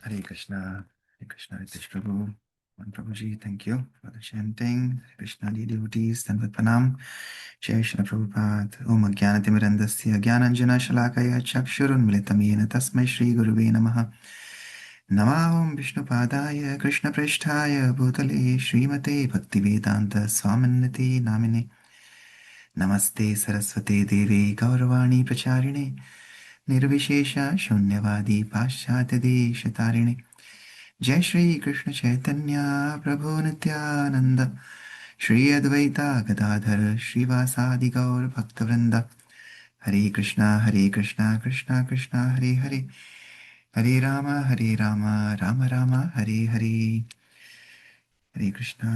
Hare Krishna, Ritesh Prabhu, One Prabhuji, thank you for the chanting. Hare Krishna, dear devotees, Danvat Pranam. Jai Shri Prabhupada. Om Ajnanatimidandasya Jnananjana Shalakaya Chakshurunmilitam Yena Tasmai Shri Guruve Namaha. Namah Om Vishnupadaya Krishna Presthaya Bhutale Srimate Bhaktivedanta Swaminiti Namine Namaste Saraswate Devi Gauravani Pracharine Nirvishesha Shunyavadi Paschatya Deshatarine Jai Shri Krishna Chaitanya Prabhu Nityananda Shri Advaita Gadadhar Srivasadi Gaur Bhaktavrinda Hare Krishna Krishna Krishna Hare Hare Hare Rama Rama Rama Hare Hare Hare Krishna.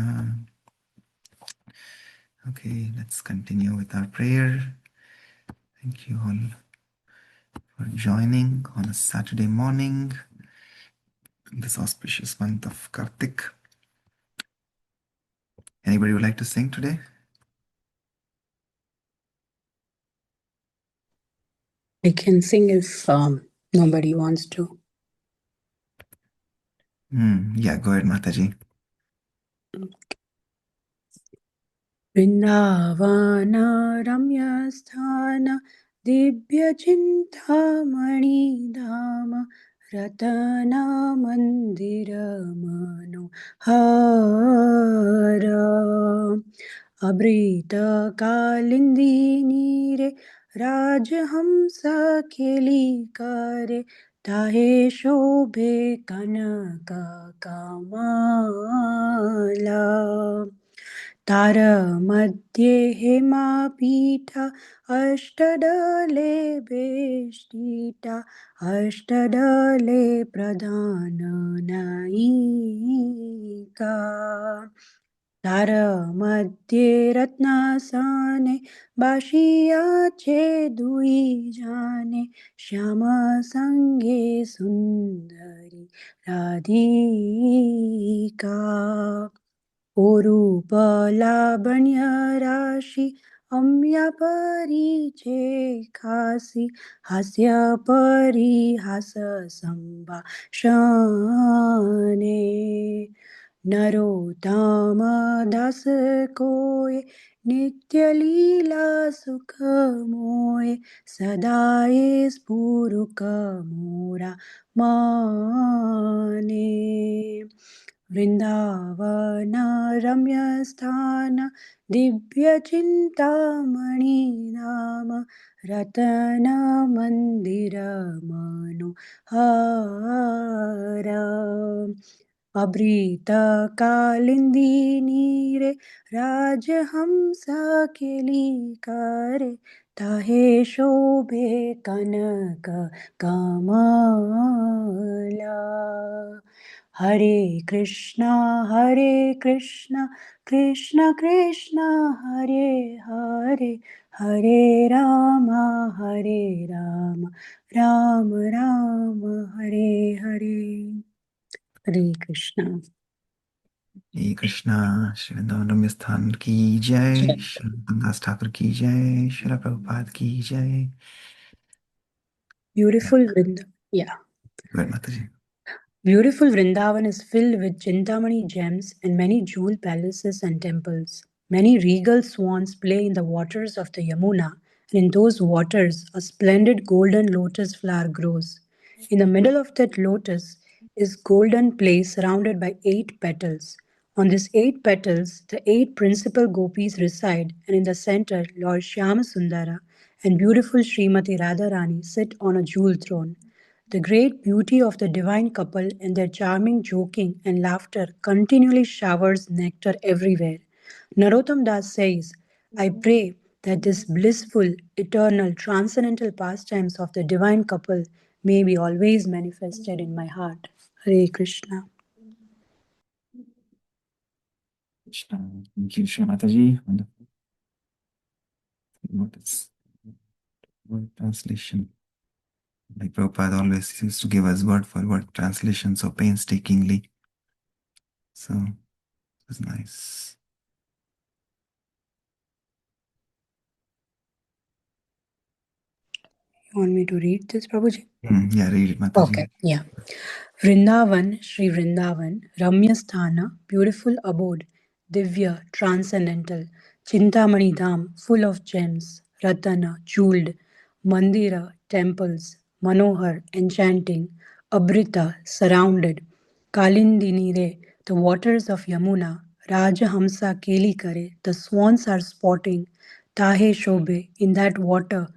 Okay, let's continue with our prayer. Thank you all for joining on a Saturday morning in this auspicious month of Kartik. Anybody would like to sing today? I can sing if nobody wants to. Yeah, go ahead, Mataji. Vrindavana Ramya Sthana Dibya Chintamani Dhama Ratana Mandira Manohara Abrita Kalindi Nire Rajhamsa Kheli Kare Tahe Shobhe Kanaka Kamala तारमध्ये हेमापीठा अष्टदले बेष्टिता अष्टदले प्रधाननायिका तारमध्ये रत्नासने बाशियाचे दुई जाने श्यामसंगे सुंदरी राधिका रूप लावण्य राशि अम्या परिचे खासी हास्य परिहास संभाषणे नरोत्तम दास कोय नित्य लीला सुख मोय सदाए स्फुरुक मोरा माने वृंदावन रम्य स्थान दिव्य चिंतामणि नाम रतन मंदिर मनोहर अभृत कालिंदी नीरे राजहंस केली करे ताहे शोभे कनक कमला हरे Krishna Krishna Krishna Hare Hare Hare Ram Ram Ram Hare Hare Hare Krishna Hare Krishna, Shri Vrindavan Ramya Sthan ki jai, Shri Das Thakur ki jai, Shri Prabhupada ki jai. Beautiful Vrindavan. Yeah. Go ahead, Mataji. Beautiful Vrindavan is filled with Chintamani gems and many jewel palaces and temples. Many regal swans play in the waters of the Yamuna, and in those waters a splendid golden lotus flower grows. In the middle of that lotus is golden place surrounded by 8 petals. On these 8 petals, the 8 principal gopis reside, and in the center, Lord Shyamasundara and beautiful Srimati Radharani sit on a jewel throne. The great beauty of the divine couple and their charming joking and laughter continually showers nectar everywhere. Narottam Das says, I pray that this blissful, eternal, transcendental pastimes of the divine couple may be always manifested in my heart. Hare Krishna. Krishna. Thank you, Shri Mataji. Wonderful. What is word translation? Like Prabhupada always used to give us word for word translation so painstakingly. So it was nice. You want me to read this, Prabhuji? Yeah, read it, Mataji. Okay, yeah. Vrindavan, Sri Vrindavan, Ramya Sthana, beautiful abode, Divya, transcendental, Chintamani Dham, full of gems, Ratana, jeweled, Mandira, temples, Manohar, enchanting, Abrita, surrounded, Kalindini Re, the waters of Yamuna, Rajahamsa Keli Kare, the swans are spotting, Tahe Shobhe, in that water,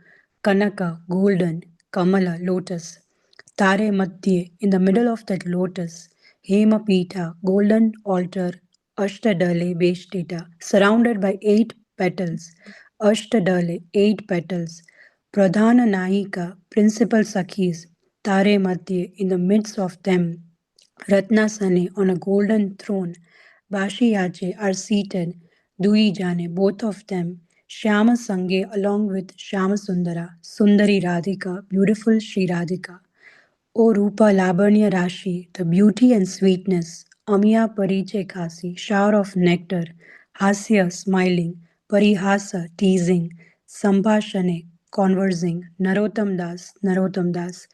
Kanaka, golden, Kamala, lotus, Tare Madhye, in the middle of that lotus, Hemapita, golden altar, Ashtadale Beshtita, surrounded by 8 petals, Ashtadale, 8 petals, Pradhana Nayika, principal Sakhis, Tare Madhye, in the midst of them, Ratnasane on a golden throne, Bashiyache are seated, Dui Jane, both of them, Shyama Sange along with Shyama Sundara, Sundari Radhika, beautiful Sri Radhika. O Rupa Labanya Rashi, the beauty and sweetness, Amiya Pariche Kasi, shower of nectar, Hasya smiling, Parihasa teasing, Sambhashane conversing, Narottam Das,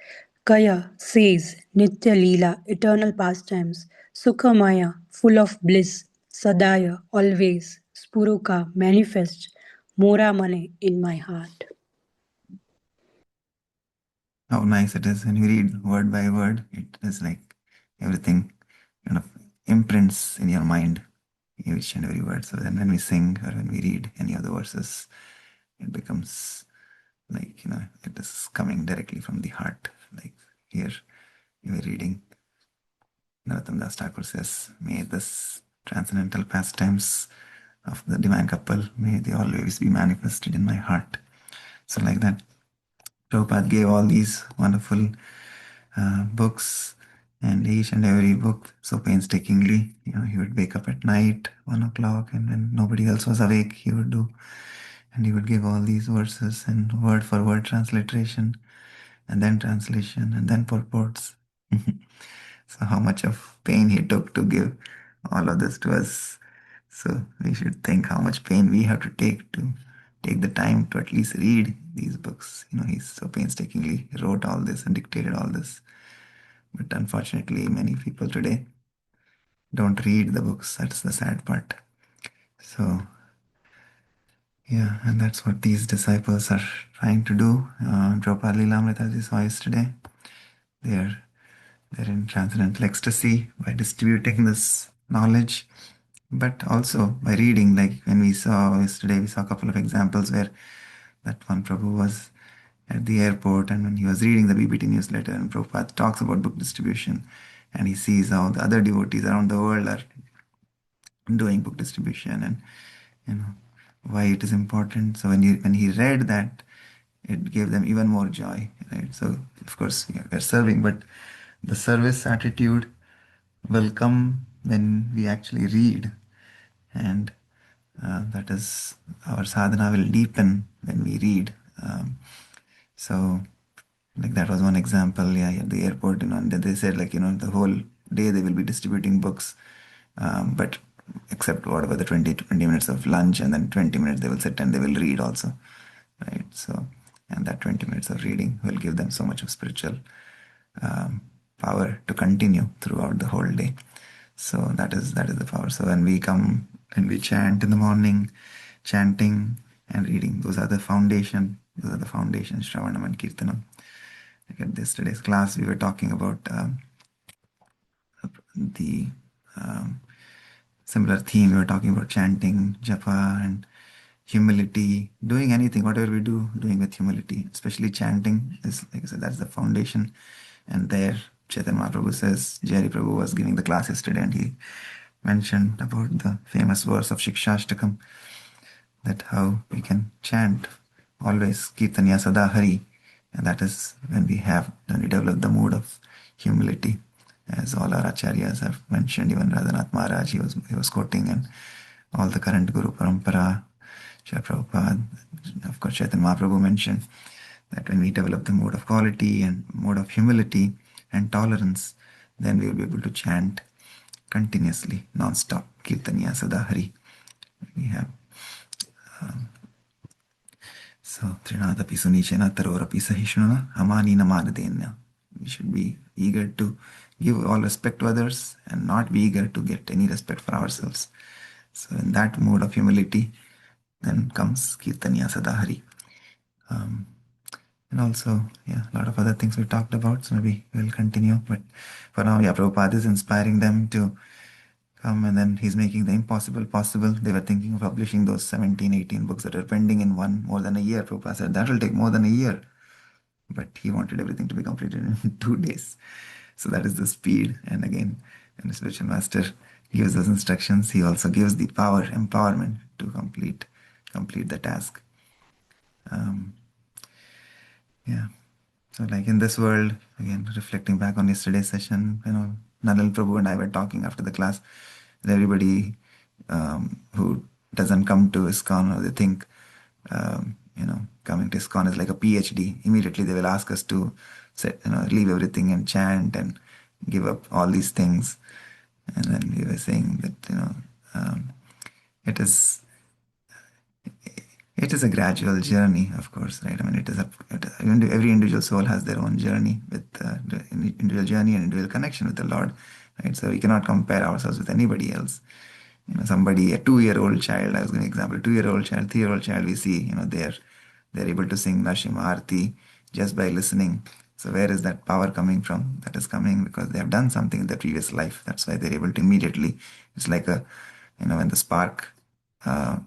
Kaya says, Nitya Leela, eternal pastimes, Sukhamaya, full of bliss, Sadaya, always, Spuruka, manifest, Mora Mane in my heart. How nice it is when you read word by word. It is like everything kind of imprints in your mind, each and every word. So then when we sing or when we read any of the verses, it becomes like, it is coming directly from the heart. Like here, you are reading, Narottam Das Thakur says, may this transcendental pastimes of the divine couple, may they always be manifested in my heart. So like that, Prabhupada gave all these wonderful books, and each and every book so painstakingly. He would wake up at night, 1 o'clock, and when nobody else was awake, he would do, and he would give all these verses and word for word transliteration, and then translation, and then purports. So how much of pain he took to give all of this to us. So we should think how much pain we have to take the time to at least read these books. He so painstakingly wrote all this and dictated all this. But unfortunately, many people today don't read the books. That's the sad part. So, yeah, and that's what these disciples are trying to do. Prabhupada Lilamrita, as we saw yesterday, they're in transcendental ecstasy by distributing this knowledge, but also by reading. Like when we saw yesterday, we saw a couple of examples where that one Prabhu was at the airport, and when he was reading the BBT newsletter, and Prabhupada talks about book distribution, and he sees how the other devotees around the world are doing book distribution, and why it is important. So when he read that, it gave them even more joy, right? So of course we're serving, but the service attitude will come when we actually read, and that is, our sadhana will deepen when we read. So like that was one example. Yeah, at the airport, and they said, like, the whole day they will be distributing books, but except whatever the 20 minutes of lunch, and then 20 minutes they will sit and they will read also, right? So, and that 20 minutes of reading will give them so much of spiritual power to continue throughout the whole day. So that is the power. So when we come and we chant in the morning, chanting and reading, those are the foundation. Those are the foundations, Shravanam and Kirtanam. Like at yesterday's class, we were talking about the similar theme. We were talking about chanting, japa, and humility. Doing anything, whatever we do, doing with humility. Especially chanting is, like I said, that's the foundation. And there, Chaitanya Mahaprabhu says, Jayari Prabhu was giving the class yesterday, and he mentioned about the famous verse of Shikshashtakam, that how we can chant always Kirtanya Sada Hari, and that is when we develop the mood of humility, as all our acharyas have mentioned. Even Radhanath Maharaj, he was quoting, and all the current Guru Parampara, Srila Prabhupada, of course Chaitanya Mahaprabhu mentioned that when we develop the mode of quality and mode of humility and tolerance, then we will be able to chant continuously, non-stop, Kirtanya Sada Hari. We have so Trinadapi Sunichena Tarorapi Sahishnuna Hamani Namadadenya. We should be eager to give all respect to others and not be eager to get any respect for ourselves. So in that mood of humility, then comes Kirtaniya Sadahari. Um, and also, yeah, a lot of other things we talked about, so maybe we'll continue. But for now, yeah, Prabhupada is inspiring them to come, and then he's making the impossible possible. They were thinking of publishing those 17, 18 books that are pending in more than a year. Prabhupada said that will take more than a year. But he wanted everything to be completed in 2 days. So that is the speed. And again, when the spiritual master gives those instructions, he also gives the power, empowerment to complete the task. Yeah. So like in this world, again, reflecting back on yesterday's session, Nalal Prabhu and I were talking after the class, and everybody who doesn't come to ISKCON, or they think, coming to ISKCON is like a PhD. Immediately they will ask us to leave everything and chant and give up all these things. And then we were saying that, it is it is a gradual journey, of course, right? I mean, every individual soul has their own journey with the individual journey and individual connection with the Lord, right? So we cannot compare ourselves with anybody else. Somebody, a 2-year-old child, I was giving an example, 2-year-old child, 3-year-old child, we see, they're able to sing Narsimha Arti just by listening. So where is that power coming from? That is coming because they have done something in their previous life. That's why they're able to immediately. It's like when the spark uh,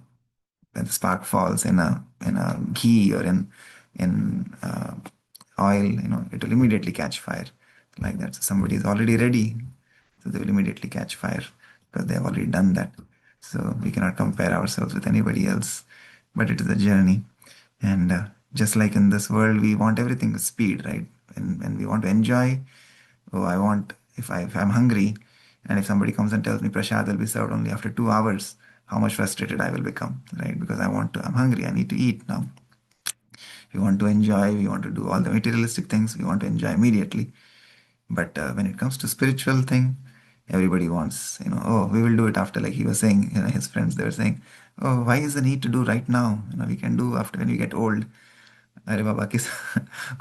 falls in a ghee or in oil, it will immediately catch fire. Like that. So somebody is already ready, so they will immediately catch fire because they have already done that. So we cannot compare ourselves with anybody else, but it is a journey. And just like in this world, we want everything with speed, right? And we want to enjoy. Oh, if I'm hungry, and if somebody comes and tells me prasad will be served only after 2 hours, how much frustrated I will become, right? Because I'm hungry, I need to eat now. We want to enjoy, we want to do all the materialistic things, we want to enjoy immediately. But when it comes to spiritual thing, everybody wants, oh, we will do it after, like he was saying, his friends, they were saying, oh, why is the need to do right now? We can do after when we get old. Arey Baba,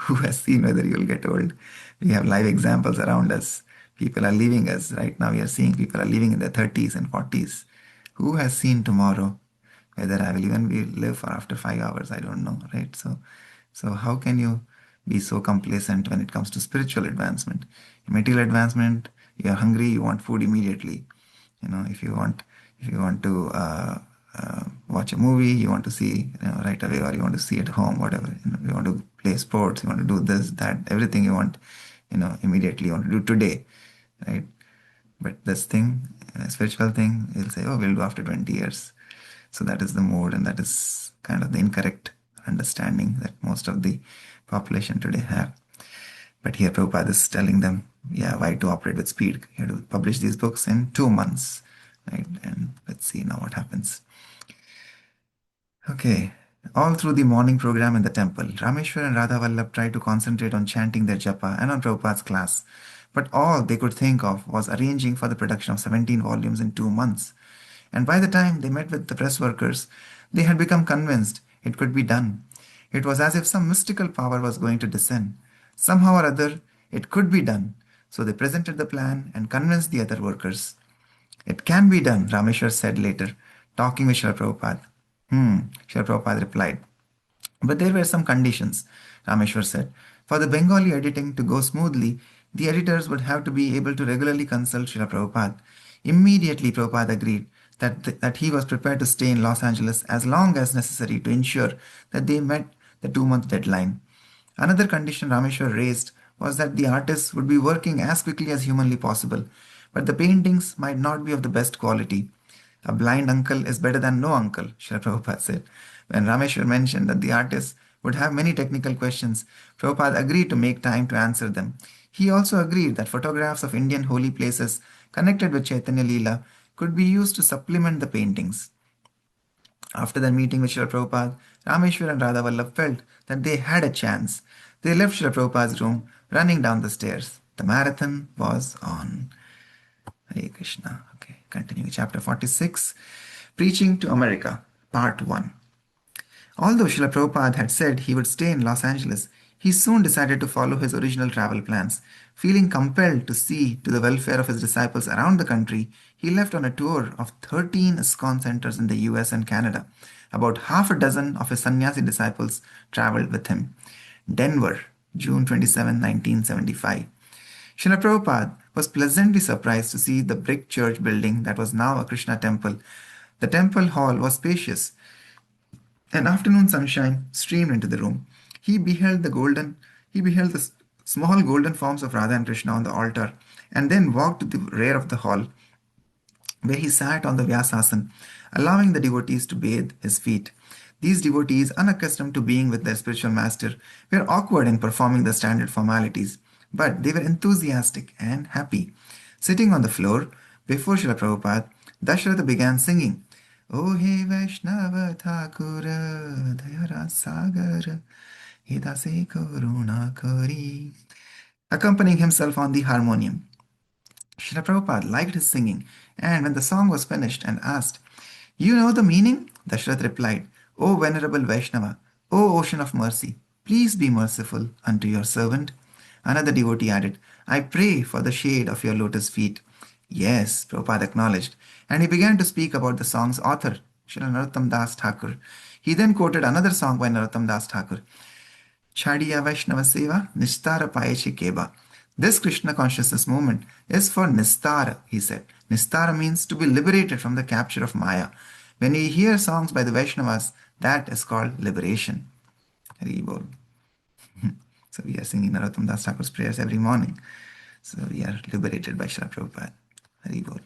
who has seen whether you'll get old? We have live examples around us. People are leaving us. Right now we are seeing people are living in their 30s and 40s. Who has seen tomorrow? Whether I will even live for after 5 hours, I don't know, right? So how can you be so complacent when it comes to spiritual advancement? Material advancement, you are hungry, you want food immediately. If you want to watch a movie, you want to see right away, or you want to see at home, whatever. You want to play sports, you want to do this, that, everything you want, immediately. You want to do today, right? But this thing, spiritual thing, you'll say, oh, we'll do after 20 years. So that is the mode, and that is kind of the incorrect understanding that most of the population today have. But here Prabhupada is telling them, yeah, why to operate with speed? You have to publish these books in 2 months, right? And let's see now what happens. Okay. All through the morning program in the temple, Rameshwar and Radha Vallabh tried to concentrate on chanting their japa and on Prabhupada's class. But all they could think of was arranging for the production of 17 volumes in 2 months. And by the time they met with the press workers, they had become convinced it could be done. It was as if some mystical power was going to descend. Somehow or other, it could be done. So they presented the plan and convinced the other workers. It can be done, Rameshwar said later, talking with Srila Prabhupada. Srila Prabhupada replied. But there were some conditions, Rameshwar said. For the Bengali editing to go smoothly, the editors would have to be able to regularly consult Srila Prabhupada. Immediately, Prabhupada agreed that he was prepared to stay in Los Angeles as long as necessary to ensure that they met the 2-month deadline. Another condition Rameshwar raised was that the artists would be working as quickly as humanly possible, but the paintings might not be of the best quality. A blind uncle is better than no uncle, Srila Prabhupada said. When Rameshwar mentioned that the artists would have many technical questions, Prabhupada agreed to make time to answer them. He also agreed that photographs of Indian holy places connected with Chaitanya Leela could be used to supplement the paintings. After their meeting with Srila Prabhupada, Rameshwar and Radha Vallabh felt that they had a chance. They left Srila Prabhupada's room, running down the stairs. The marathon was on. Hare Krishna. Okay, continuing chapter 46, Preaching to America, Part 1. Although Srila Prabhupada had said he would stay in Los Angeles, He soon decided to follow his original travel plans. Feeling compelled to see to the welfare of his disciples around the country, he left on a tour of 13 ISKCON centers in the US and Canada. About half a dozen of his sannyasi disciples traveled with him. Denver, June 27, 1975. Srila Prabhupada was pleasantly surprised to see the brick church building that was now a Krishna temple. The temple hall was spacious, and afternoon sunshine streamed into the room. He beheld the small golden forms of Radha and Krishna on the altar, and then walked to the rear of the hall, where he sat on the Vyasasan, allowing the devotees to bathe his feet. These devotees, unaccustomed to being with their spiritual master, were awkward in performing the standard formalities, but they were enthusiastic and happy. Sitting on the floor before Srila Prabhupada, Dasharatha began singing, O he Vaishnava Thakura Dayara Sagar Hidase Karuna Kari, accompanying himself on the harmonium. Srila Prabhupada liked his singing, and when the song was finished and asked, You know the meaning? Dashrath replied, O venerable Vaishnava, O ocean of mercy, please be merciful unto your servant. Another devotee added, I pray for the shade of your lotus feet. Yes, Prabhupada acknowledged, and he began to speak about the song's author, Srila Narottam Das Thakur. He then quoted another song by Narottam Das Thakur, Chadiya Vaishnava Seva Nistara Payeche Keba. This Krishna consciousness movement is for Nistara, he said. Nistara means to be liberated from the capture of Maya. When we hear songs by the Vaishnavas, that is called liberation. Hari Bol. So we are singing Narottam Das Thakur's prayers every morning. So we are liberated by Srila Prabhupada. Hari Bol.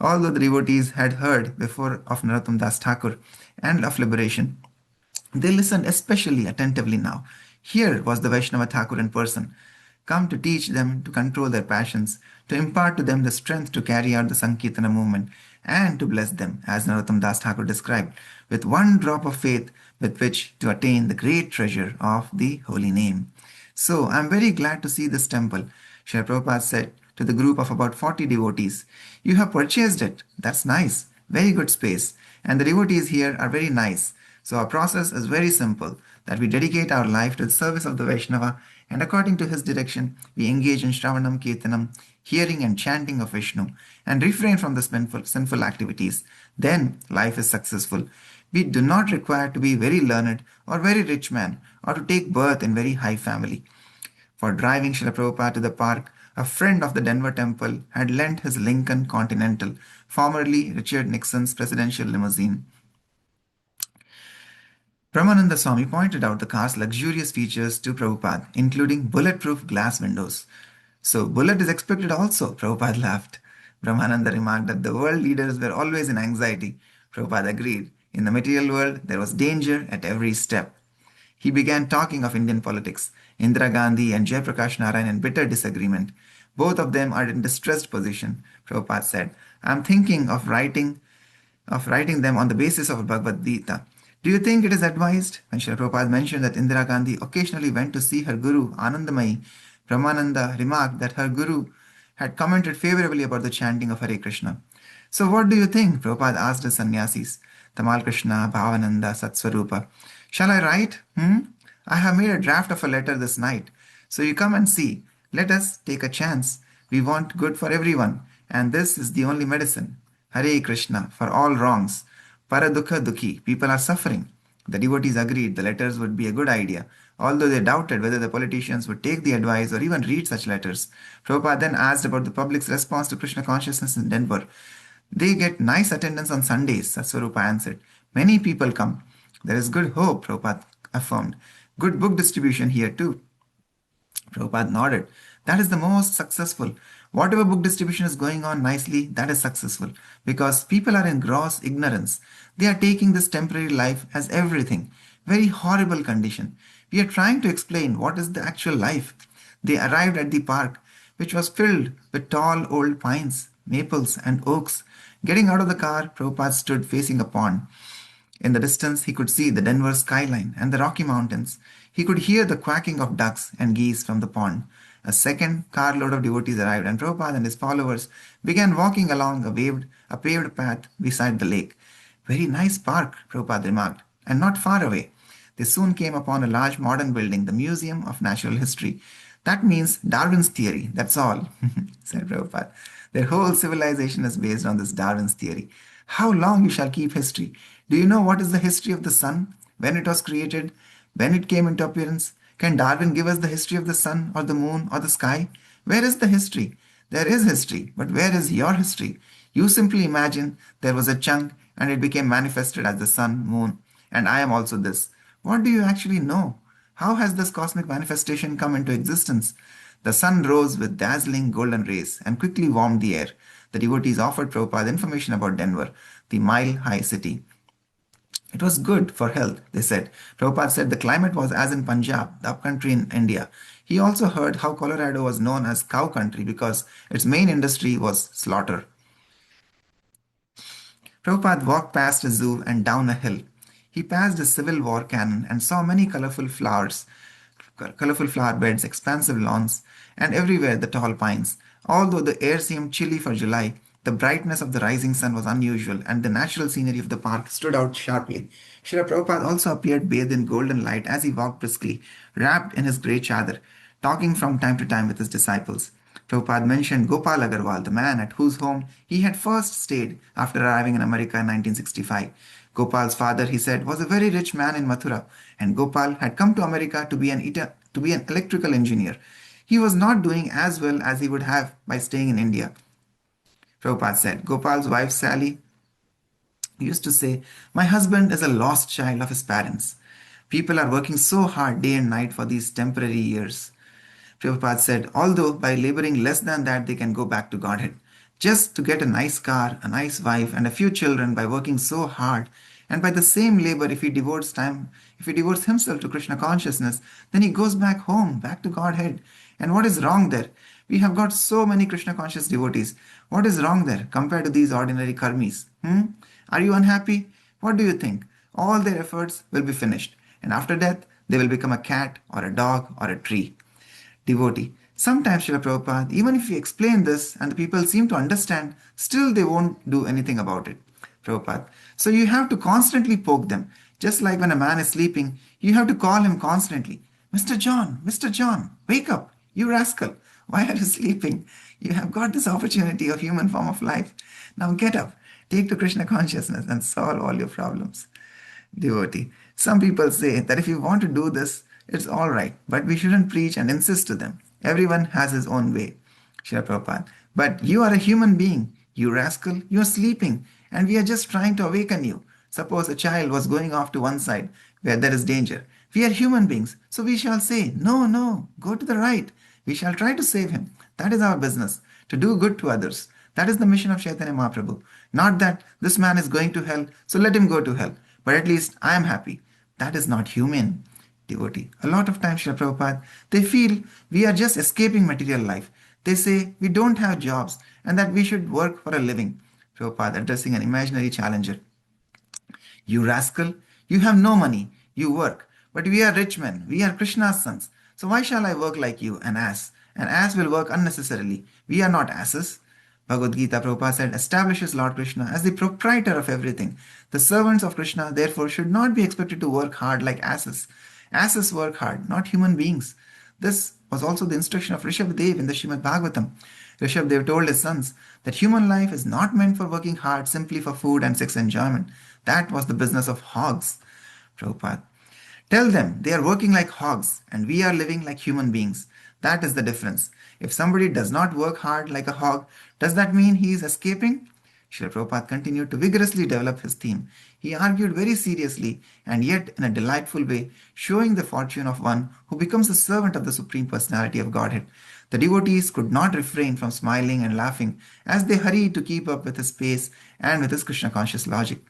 Although the devotees had heard before of Narottam Das Thakur and of liberation, they listened especially attentively now. Here was the Vaishnava Thakur in person, come to teach them to control their passions, to impart to them the strength to carry out the Sankirtana movement, and to bless them, as Narottam Das Thakur described, with one drop of faith with which to attain the great treasure of the holy name. So, I am very glad to see this temple, Srila Prabhupada said to the group of about 40 devotees. You have purchased it. That's nice. Very good space. And the devotees here are very nice. So our process is very simple, that we dedicate our life to the service of the Vaishnava, and according to his direction, we engage in Shravanam Kirtanam, hearing and chanting of Vishnu, and refrain from the sinful activities. Then life is successful. We do not require to be very learned or very rich man, or to take birth in very high family. For driving Srila Prabhupada to the park, a friend of the Denver temple had lent his Lincoln Continental, formerly Richard Nixon's presidential limousine. Brahmananda Swami pointed out the car's luxurious features to Prabhupada, including bulletproof glass windows. So, bullet is expected also, Prabhupada laughed. Brahmananda remarked that the world leaders were always in anxiety. Prabhupada agreed. In the material world, there was danger at every step. He began talking of Indian politics. Indira Gandhi and Jayaprakash Narayan in bitter disagreement. Both of them are in distressed position, Prabhupada said. I am thinking of writing them on the basis of Bhagavad Gita. Do you think it is advised? When Srila Prabhupada mentioned that Indira Gandhi occasionally went to see her guru, Anandamayi, Brahmananda remarked that her guru had commented favorably about the chanting of Hare Krishna. So what do you think? Prabhupada asked his sannyasis, Tamal Krishna, Bhavananda, Satsvarupa. Shall I write? I have made a draft of a letter this night. So you come and see. Let us take a chance. We want good for everyone, and this is the only medicine. Hare Krishna, for all wrongs. Paradukha Dukhi, people are suffering. The devotees agreed the letters would be a good idea, although they doubted whether the politicians would take the advice or even read such letters. Prabhupada then asked about the public's response to Krishna consciousness in Denver. They get nice attendance on Sundays, Satsvarupa answered. Many people come. There is good hope, Prabhupada affirmed. Good book distribution here too. Prabhupada nodded. That is the most successful. Whatever book distribution is going on nicely, that is successful. Because people are in gross ignorance. They are taking this temporary life as everything. Very horrible condition. We are trying to explain what is the actual life. They arrived at the park, which was filled with tall old pines, maples, and oaks. Getting out of the car, Prabhupada stood facing a pond. In the distance, he could see the Denver skyline and the Rocky Mountains. He could hear the quacking of ducks and geese from the pond. A second carload of devotees arrived, and Prabhupada and his followers began walking along a paved path beside the lake. Very nice park, Prabhupada remarked, and not far away. They soon came upon a large modern building, the Museum of Natural History. That means Darwin's theory, that's all, said Prabhupada. Their whole civilization is based on this Darwin's theory. How long you shall keep history? Do you know what is the history of the sun? When it was created? When it came into appearance? Can Darwin give us the history of the sun or the moon or the sky? Where is the history? There is history, but where is your history? You simply imagine there was a chunk and it became manifested as the sun, moon, and I am also this. What do you actually know? How has this cosmic manifestation come into existence? The sun rose with dazzling golden rays and quickly warmed the air. The devotees offered Prabhupada information about Denver, the mile-high city. It was good for health, they said. Prabhupada said the climate was as in Punjab, the upcountry in India. He also heard how Colorado was known as cow country because its main industry was slaughter. Prabhupada walked past a zoo and down a hill. He passed a Civil War cannon and saw many colorful flower beds, expansive lawns, and everywhere the tall pines. Although the air seemed chilly for July, the brightness of the rising sun was unusual, and the natural scenery of the park stood out sharply. Srila Prabhupada also appeared bathed in golden light as he walked briskly, wrapped in his grey chadar, talking from time to time with his disciples. Prabhupada mentioned Gopal Agarwal, the man at whose home he had first stayed after arriving in America in 1965. Gopal's father, he said, was a very rich man in Mathura, and Gopal had come to America to be an electrical engineer. He was not doing as well as he would have by staying in India. Prabhupada said, Gopal's wife Sally used to say, my husband is a lost child of his parents. People are working so hard day and night for these temporary years. Prabhupada said, although by laboring less than that they can go back to Godhead. Just to get a nice car, a nice wife, and a few children by working so hard, and by the same labor, if he devotes himself to Krishna consciousness, then he goes back home, back to Godhead. And what is wrong there? We have got so many Krishna conscious devotees. What is wrong there compared to these ordinary karmis? Are you unhappy? What do you think? All their efforts will be finished, and after death, they will become a cat or a dog or a tree. Devotee. Sometimes, Srila Prabhupada, even if we explain this and the people seem to understand, still they won't do anything about it. Prabhupada. So you have to constantly poke them. Just like when a man is sleeping, you have to call him constantly. Mr. John, wake up, you rascal. Why are you sleeping? You have got this opportunity of human form of life. Now get up, take to Krishna consciousness and solve all your problems. Devotee. Some people say that if you want to do this, it's all right, but we shouldn't preach and insist to them. Everyone has his own way. Srila Prabhupada. But you are a human being. You rascal, you are sleeping, and we are just trying to awaken you. Suppose a child was going off to one side where there is danger. We are human beings, so we shall say, no, go to the right. We shall try to save him. That is our business, to do good to others. That is the mission of Chaitanya Mahaprabhu. Not that this man is going to hell, so let him go to hell. But at least I am happy. That is not human. Devotee. A lot of times, Srila Prabhupada, they feel we are just escaping material life. They say we don't have jobs and that we should work for a living. Prabhupada addressing an imaginary challenger. You rascal, you have no money, you work. But we are rich men, we are Krishna's sons. So why shall I work like you, an ass? An ass will work unnecessarily. We are not asses. Bhagavad Gita, Prabhupada said, establishes Lord Krishna as the proprietor of everything. The servants of Krishna, therefore, should not be expected to work hard like asses. Asses work hard, not human beings. This was also the instruction of Rishabdev in the Srimad Bhagavatam. Rishabdev told his sons that human life is not meant for working hard simply for food and sex enjoyment. That was the business of hogs. Prabhupada. Tell them they are working like hogs and we are living like human beings. That is the difference. If somebody does not work hard like a hog, does that mean he is escaping? Srila Prabhupada continued to vigorously develop his theme. He argued very seriously and yet in a delightful way, showing the fortune of one who becomes a servant of the Supreme Personality of Godhead. The devotees could not refrain from smiling and laughing as they hurried to keep up with his pace and with his Krishna conscious logic.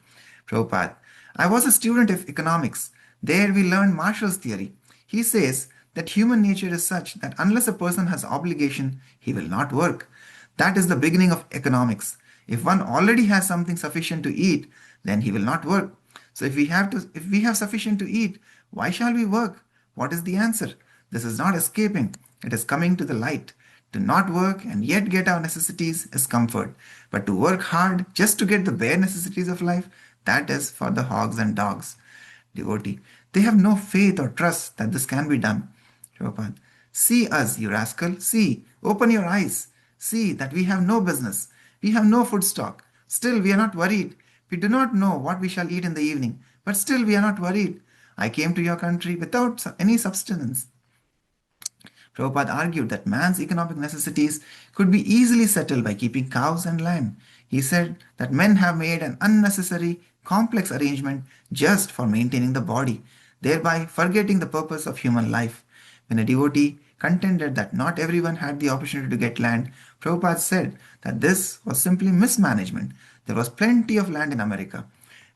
Prabhupada. I was a student of economics. There we learned Marshall's theory. He says that human nature is such that unless a person has obligation, he will not work. That is the beginning of economics. If one already has something sufficient to eat, then he will not work. So if we have sufficient to eat, why shall we work? What is the answer? This is not escaping. It is coming to the light. To not work and yet get our necessities is comfort. But to work hard just to get the bare necessities of life, that is for the hogs and dogs. Devotee. They have no faith or trust that this can be done. Prabhupada, see us, you rascal, see, open your eyes, see that we have no business, we have no food stock. Still, we are not worried. We do not know what we shall eat in the evening, but still, we are not worried. I came to your country without any subsistence. Prabhupada argued that man's economic necessities could be easily settled by keeping cows and land. He said that men have made an unnecessary, complex arrangement just for maintaining the body, thereby forgetting the purpose of human life. When a devotee contended that not everyone had the opportunity to get land, Prabhupada said that this was simply mismanagement. There was plenty of land in America.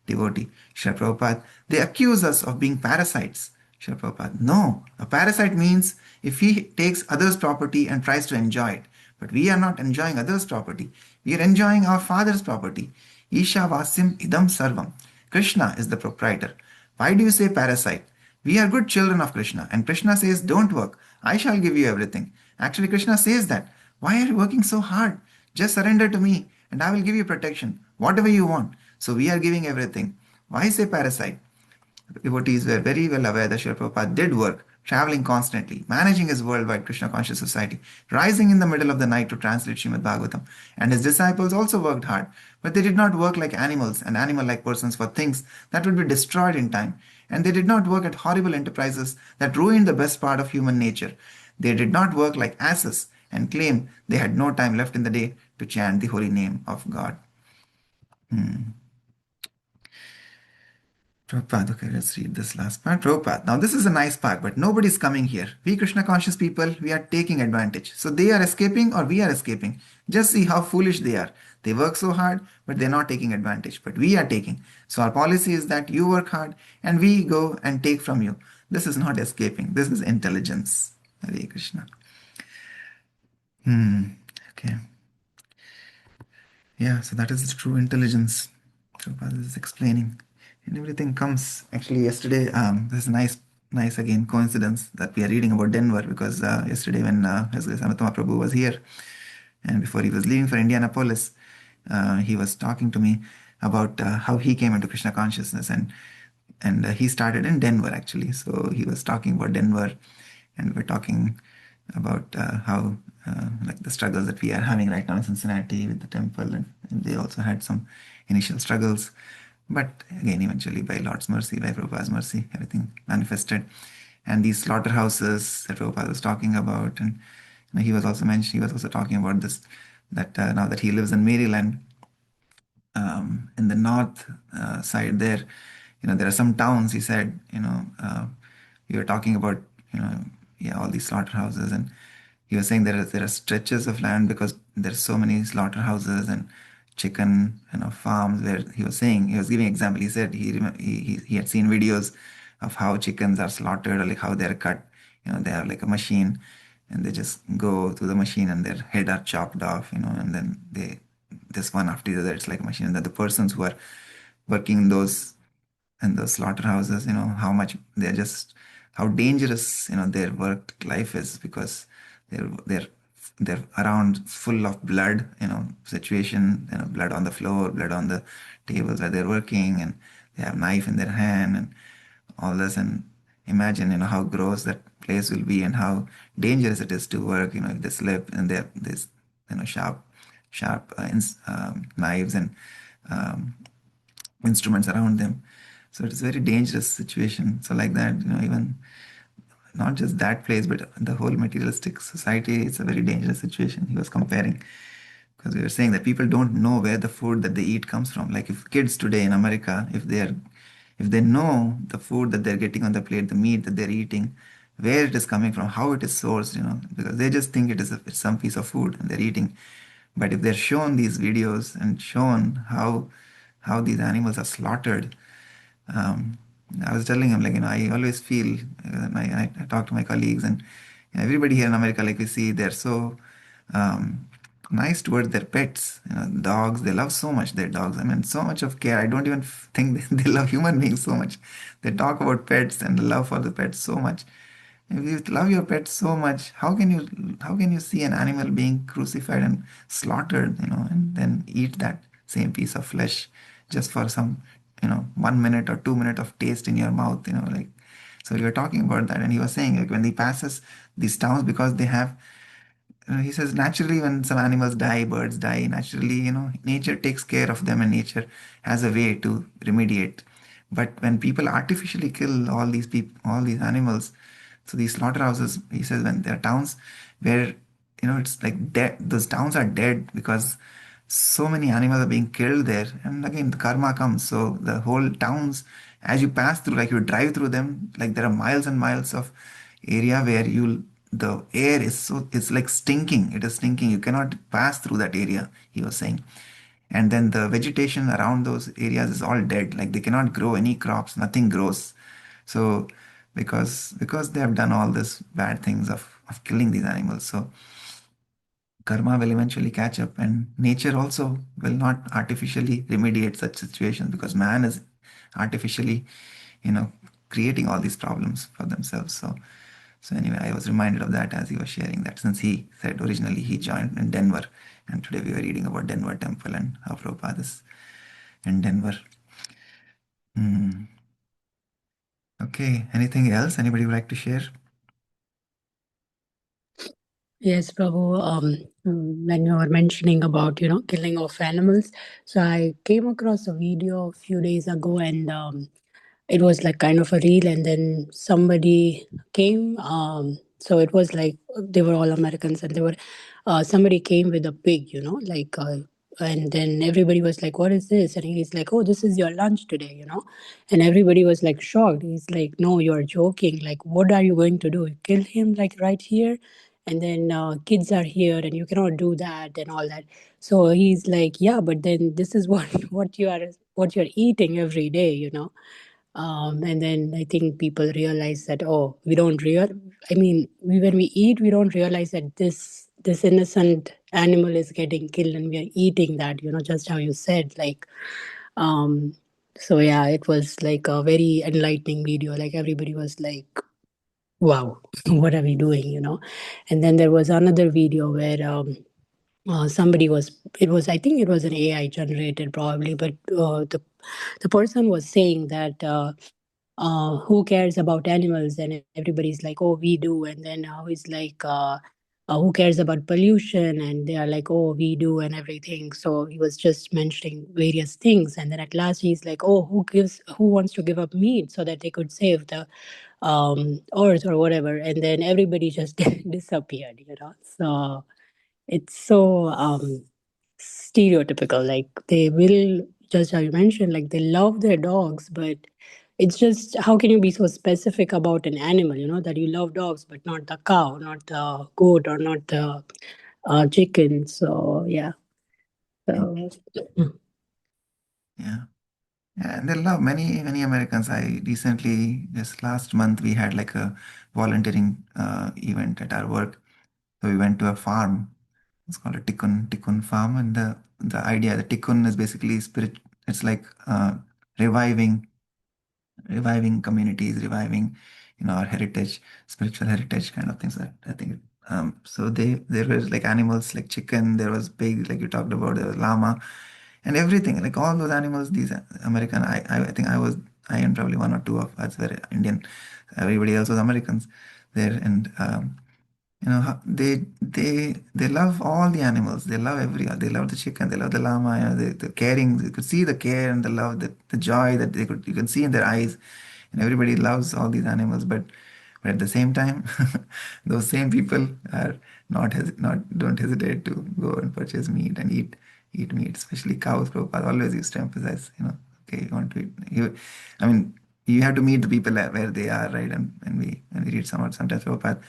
Devotee, Srila Prabhupada, they accuse us of being parasites. Srila Prabhupada, no, a parasite means if he takes others' property and tries to enjoy it. But we are not enjoying others' property. We are enjoying our father's property. Isha Vasim Idam Sarvam. Krishna is the proprietor. Why do you say parasite? We are good children of Krishna, and Krishna says, don't work. I shall give you everything. Actually, Krishna says that. Why are you working so hard? Just surrender to me, and I will give you protection, whatever you want. So we are giving everything. Why say parasite? Devotees were very well aware that Srila Prabhupada did work, traveling constantly, managing his worldwide Krishna conscious society, rising in the middle of the night to translate Srimad Bhagavatam. And his disciples also worked hard, but they did not work like animals and animal like persons for things that would be destroyed in time. And they did not work at horrible enterprises that ruined the best part of human nature. They did not work like asses and claim they had no time left in the day to chant the holy name of God. Prabhupada, okay, let's read this last part. Prabhupada, now this is a nice part, but nobody's coming here. We Krishna conscious people, we are taking advantage. So they are escaping or we are escaping. Just see how foolish they are. They work so hard, but they're not taking advantage. But we are taking. So our policy is that you work hard and we go and take from you. This is not escaping. This is intelligence. Hare Krishna. Okay. Yeah, so that is the true intelligence. Prabhupada is explaining. And everything comes. Actually, yesterday, this is nice again coincidence that we are reading about Denver because yesterday when His Grace Anutama Prabhu was here and before he was leaving for Indianapolis, he was talking to me about how he came into Krishna consciousness and he started in Denver actually. So he was talking about Denver, and we were talking about how like the struggles that we are having right now in Cincinnati with the temple, and they also had some initial struggles. But again, eventually, by Lord's mercy, by Prabhupada's mercy, everything manifested. And these slaughterhouses that Prabhupada was talking about, and he was also mentioning, he was also talking about this, that now that he lives in Maryland, in the north side there, there are some towns, he said, we were talking about, yeah, all these slaughterhouses, and he was saying there are stretches of land because there's so many slaughterhouses and chicken, farms where he was saying, he was giving example. He said he had seen videos of how chickens are slaughtered or like how they're cut. They have like a machine and they just go through the machine and their head are chopped off, and then they this one after the other, it's like a machine. And that the persons who are working in those slaughterhouses, how much they're just how dangerous, their work life is because they're they're around full of blood, situation, blood on the floor, blood on the tables where they're working, and they have knife in their hand and all this. And imagine, how gross that place will be and how dangerous it is to work, if they slip and they have this, sharp knives and um, instruments around them. So it's a very dangerous situation. So like that, even not just that place, but the whole materialistic society, it's a very dangerous situation. He was comparing because we were saying that people don't know where the food that they eat comes from. Like if kids today in America, if they know the food that they're getting on the plate, the meat that they're eating, where it is coming from, how it is sourced, because they just think it's some piece of food and they're eating. But if they're shown these videos and shown how these animals are slaughtered, um, I was telling him, like, I always feel, I talk to my colleagues and everybody here in America, like we see, they're so nice towards their pets. Dogs, they love so much their dogs. I mean, so much of care. I don't even think they love human beings so much. They talk about pets and the love for the pets so much. If you love your pet so much, how can you see an animal being crucified and slaughtered, and then eat that same piece of flesh just for some, 1 minute or 2 minutes of taste in your mouth, like So we were talking about that, and he was saying like when he passes these towns, because they have he says naturally when some animals die, birds die, naturally, nature takes care of them and nature has a way to remediate. But when people artificially kill all these people, all these animals, so these slaughterhouses, he says, when there are towns where, it's like dead, those towns are dead because so many animals are being killed there. And again, the karma comes. So the whole towns, as you pass through, like you drive through them, like there are miles and miles of area where the air is so, it's like stinking. It is stinking. You cannot pass through that area, he was saying. And then the vegetation around those areas is all dead. Like they cannot grow any crops, nothing grows. So because they have done all this bad things of killing these animals. So karma will eventually catch up, and nature also will not artificially remediate such situations because man is artificially, you know, creating all these problems for themselves. So anyway, I was reminded of that as he was sharing that, since he said originally he joined in Denver, and today we were reading about Denver Temple and how Prabhupada is in Denver. Hmm. Okay, anything else anybody would like to share? Yes, Prabhu. When you were mentioning about killing of animals, so I came across a video a few days ago, and it was like kind of a reel, and then somebody came. So it was like they were all Americans, and they were somebody came with a pig, like. And then everybody was like, "What is this?" And he's like, "Oh, this is your lunch today." And everybody was like shocked. He's like, "No, you're joking. Like, what are you going to do? Kill him like right here?" And then kids are here and you cannot do that and all that. So he's like, yeah, but then this is what what you're eating every day. And then I think people realize that, oh, we don't real I mean when we eat, we don't realize that this innocent animal is getting killed and we are eating that, just how you said, like. Um so yeah, it was like a very enlightening video. Like everybody was like, wow, what are we doing? And then there was another video where somebody was it was I think it was an AI generated probably, but the person was saying that who cares about animals, and everybody's like, oh, we do. And then he's like, who cares about pollution, and they are like, oh, we do, and everything. So he was just mentioning various things, and then at last he's like, oh, who wants to give up meat so that they could save the earth or whatever. And then everybody just disappeared. So it's so stereotypical. Like they will, just how you mentioned, like they love their dogs, but it's just how can you be so specific about an animal, that you love dogs, but not the cow, not the goat, or not the chicken. So yeah. Mm. So, Yeah. Yeah, and they love many Americans. I recently, just last month, we had like a volunteering event at our work. So we went to a farm. It's called a Tikkun farm, and the idea, the Tikkun is basically spirit. It's like reviving communities, reviving, our heritage, spiritual heritage kind of things. That I think. So there was like animals like chicken, there was pig, like you talked about, there was llama, and everything, like all those animals. These American, I think I and probably one or two of us were Indian. Everybody else was Americans there, and they love all the animals. They love they love the chicken, they love the llama. The caring. You could see the care and the love, the joy that you can see in their eyes, and everybody loves all these animals. But at the same time, those same people are not don't hesitate to go and purchase meat and eat meat, especially cows. Prabhupada always used to emphasize, okay, you want to eat. I mean, you have to meet the people where they are, right? And when we read sometimes Prabhupada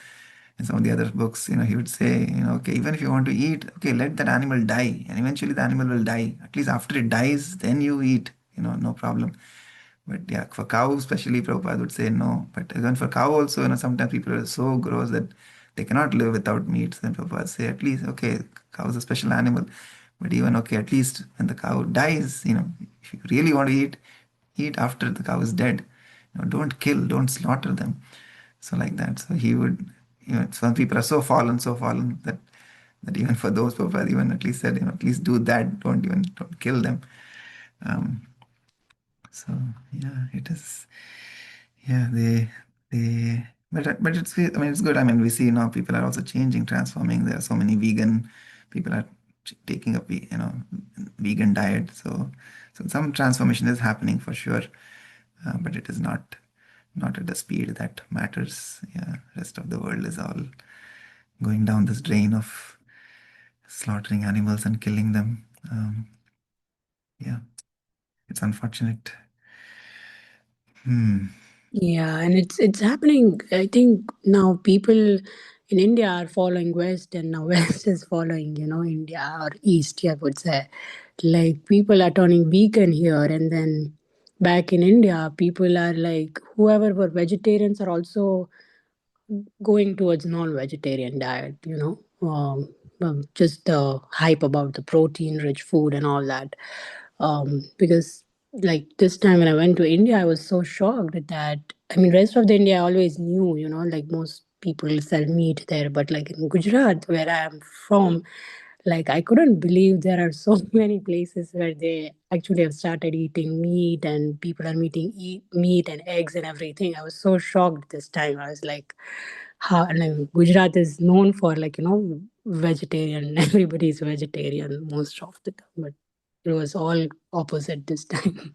in some of the other books, he would say, okay, even if you want to eat, okay, let that animal die, and eventually the animal will die. At least after it dies, then you eat, no problem. But yeah, for cow especially, Prabhupada would say no. But even for cow also, sometimes people are so gross that they cannot live without meat. So then Prabhupada say, at least, okay, cow is a special animal. But even, okay, at least when the cow dies, if you really want to eat after the cow is dead. Don't kill, don't slaughter them. So like that. So he would, some people are so fallen that even for those Prabhupada even at least said, at least do that. Don't kill them. Um, so yeah, it is. Yeah, but it's, I mean, it's good. I mean, we see now people are also changing, transforming. There are so many vegan people are taking up, vegan diet. So some transformation is happening for sure, but it is not at the speed that matters. Yeah, rest of the world is all going down this drain of slaughtering animals and killing them. Yeah, it's unfortunate. Hmm. Yeah, and it's happening. I think now people in India are following West, and now West is following, India or East, I would say. Like people are turning vegan here, and then back in India, people are like whoever were vegetarians are also going towards non-vegetarian diet, just the hype about the protein-rich food and all that. Because like this time when I went to India, I was so shocked that I mean, rest of the India I always knew, like most people sell meat there, but like in Gujarat, where I am from, like I couldn't believe there are so many places where they actually have started eating meat and people are eat meat and eggs and everything. I was so shocked this time. I was like, how and like, Gujarat is known for like, vegetarian. Everybody is vegetarian most of the time, but it was all opposite this time.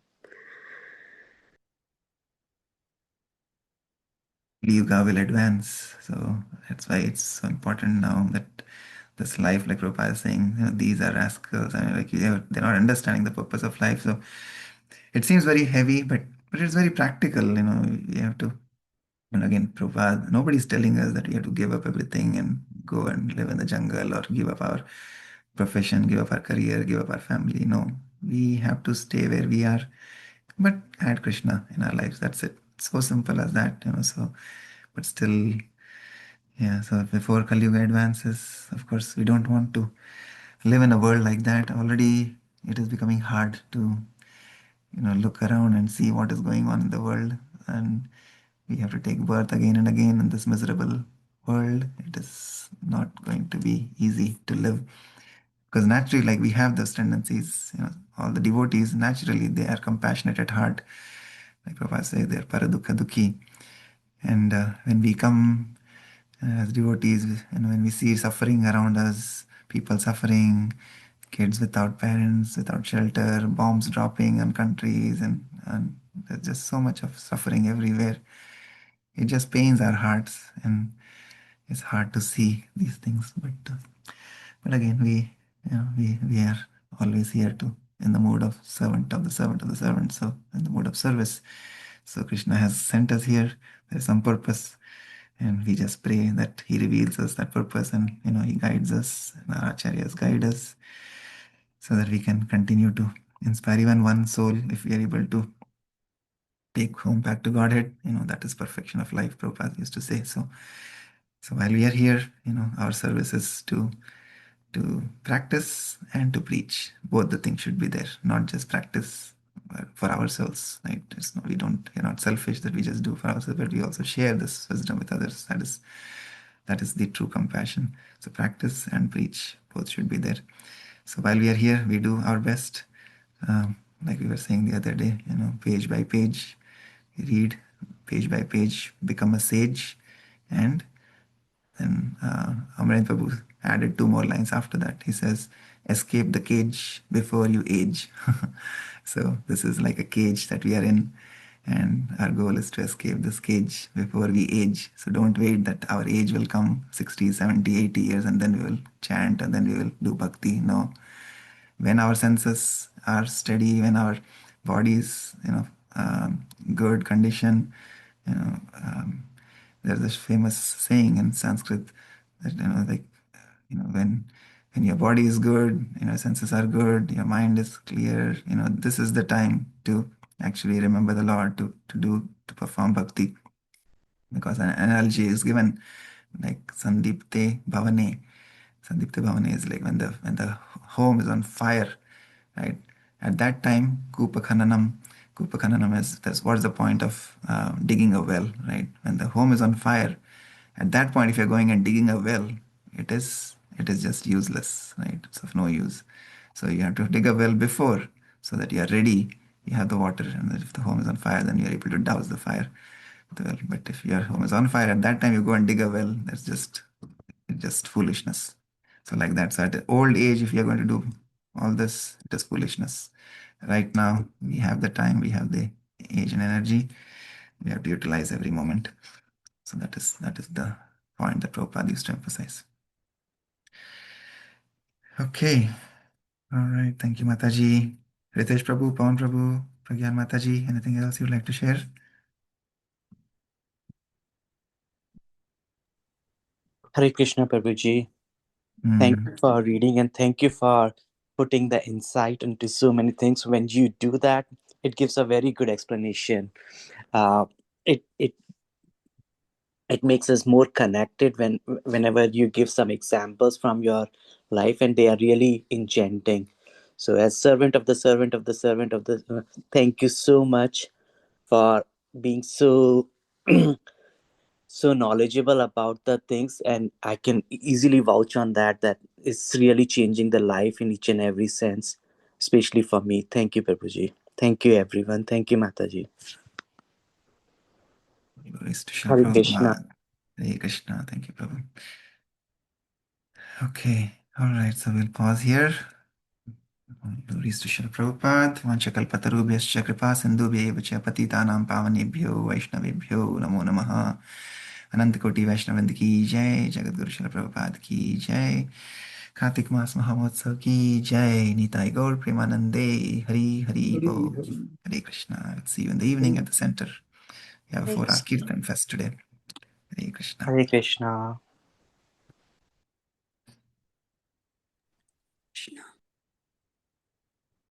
Yoga will advance. So that's why it's so important now that this life, like Prabhupada is saying, these are rascals. I mean, like they're not understanding the purpose of life. So it seems very heavy, but it's very practical. You have to. And again, Prabhupada, nobody's telling us that we have to give up everything and go and live in the jungle or give up our profession, give up our career, give up our family. No, we have to stay where we are, but add Krishna in our lives. That's it. So simple as that. So, but still, yeah. So before Kali Yuga advances, of course, we don't want to live in a world like that. Already, it is becoming hard to look around and see what is going on in the world, and we have to take birth again and again in this miserable world. It is not going to be easy to live because naturally, like we have those tendencies. All the devotees naturally they are compassionate at heart. Like Prabhupada says, they are paradukha dukhi. And when we come as devotees, when we see suffering around us, people suffering, kids without parents, without shelter, bombs dropping on countries, and there's just so much of suffering everywhere. It just pains our hearts, and it's hard to see these things. But again, we are always here to in the mood of servant of the servant of the servant. So in the mood of service. So Krishna has sent us here. There's some purpose, and we just pray that He reveals us that purpose, and He guides us, and our acharyas guide us, so that we can continue to inspire even one soul if we are able to take home back to Godhead. That is perfection of life, Prabhupada used to say. So while we are here, our service is to practice and to preach. Both the things should be there, not just practice for ourselves. Right? We're not selfish that we just do for ourselves, but we also share this wisdom with others. That is the true compassion. So practice and preach, both should be there. So while we are here, we do our best. Like we were saying the other day, page by page, we read page by page, become a sage, and then Amrendra Prabhu added two more lines after that. He says, escape the cage before you age. So this is like a cage that we are in, and our goal is to escape this cage before we age. So don't wait that our age will come 60, 70, 80 years and then we will chant and then we will do bhakti. No. When our senses are steady, when our bodies, good condition, you know, um, there's this famous saying in Sanskrit that like when your body is good, senses are good, your mind is clear, this is the time to actually remember the Lord, to perform bhakti, because an analogy is given like Sandipte Bhavane. Sandipte Bhavane is like when the home is on fire, right? At that time, Kupa Khananam. Kupa Khananam is that's what's the point of digging a well, right? When the home is on fire, at that point, if you're going and digging a well, it is just useless, right? It's of no use. So you have to dig a well before, so that you are ready. You have the water, and if the home is on fire, then you are able to douse the fire. the well. But if your home is on fire at that time, you go and dig a well. That's just foolishness. So like that. So at the old age, if you're going to do all this, it is foolishness. Right now, we have the time, we have the age and energy. We have to utilize every moment. So that is the point that Prabhupada used to emphasize. Okay. All right. Thank you, Mataji. Ritesh Prabhu, Pawan Prabhu, Pragyan Mataji, anything else you'd like to share? Hare Krishna, Prabhuji. Thank Hmm. you for reading and thank you for putting the insight into so many things. When you do that, it gives a very good explanation. Uh, it it it makes us more connected whenever you give some examples from your life and they are really enchanting. So, as servant of the servant of the servant of the, thank you so much for being so so knowledgeable about the things, and I can easily vouch on that it's really changing the life in each and every sense, especially for me. Thank you, Prabhuji. Thank you, everyone. Thank you, Mataji. Glories to Srila Hare Krishna. Prabhupada. Hare Krishna. Thank you, Prabhu. Okay. All right. So we'll pause here. Glories to Srila Prabhupada. Vanchakalpatarubhyascha kripa sindhubhyev cha patitanam pavanebhyo vaishnavebhyo namo namaha. अनंत कोटि वैष्णवृंद की जय, जगत गुरु श्रील प्रभुपाद की जय, कार्तिक मास महामहोत्सव की जय, निताई गौर प्रेमानंदे, हरि हरि बोल. Hare Krishna. See you in the evening at the center. We have a Hare 4-hour Krishna. Kirtan fest today. Hare Krishna. Hare Krishna.